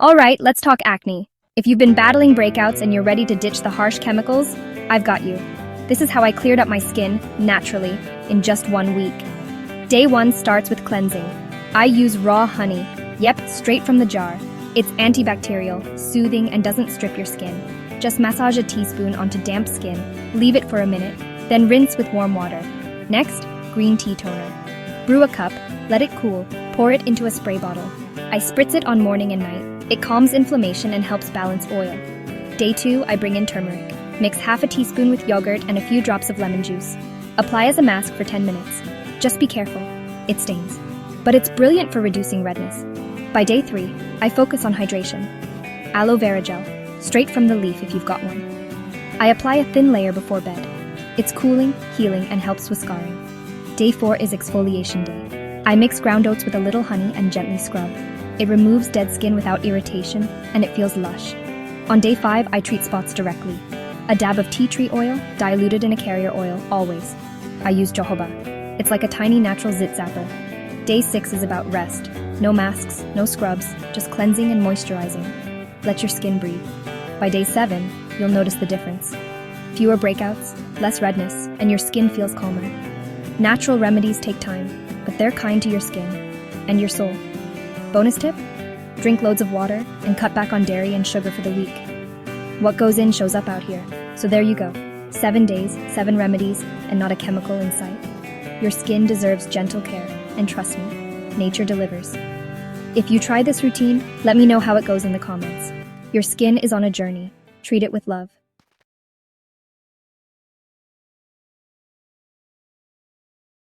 Alright, let's talk acne. If you've been battling breakouts and you're ready to ditch the harsh chemicals, I've got you. This is how I cleared up my skin, naturally, in just 1 week. Day 1 starts with cleansing. I use raw honey. Yep, straight from the jar. It's antibacterial, soothing, and doesn't strip your skin. Just massage a teaspoon onto damp skin, leave it for a minute, then rinse with warm water. Next, green tea toner. Brew a cup, let it cool, pour it into a spray bottle. I spritz it on morning and night. It calms inflammation and helps balance oil. Day 2, I bring in turmeric. Mix half a teaspoon with yogurt and a few drops of lemon juice. Apply as a mask for 10 minutes. Just be careful, it stains. But it's brilliant for reducing redness. By day 3, I focus on hydration. Aloe vera gel, straight from the leaf if you've got one. I apply a thin layer before bed. It's cooling, healing, and helps with scarring. Day 4 is exfoliation day. I mix ground oats with a little honey and gently scrub. It removes dead skin without irritation, and it feels lush. On day 5, I treat spots directly. A dab of tea tree oil, diluted in a carrier oil, always. I use jojoba. It's like a tiny natural zit zapper. Day 6 is about rest. No masks, no scrubs, just cleansing and moisturizing. Let your skin breathe. By day 7, you'll notice the difference. Fewer breakouts, less redness, and your skin feels calmer. Natural remedies take time, but they're kind to your skin and your soul. Bonus tip? Drink loads of water and cut back on dairy and sugar for the week. What goes in shows up out here. So there you go. 7 days, 7 remedies, and not a chemical in sight. Your skin deserves gentle care, and trust me, nature delivers. If you try this routine, let me know how it goes in the comments. Your skin is on a journey. Treat it with love.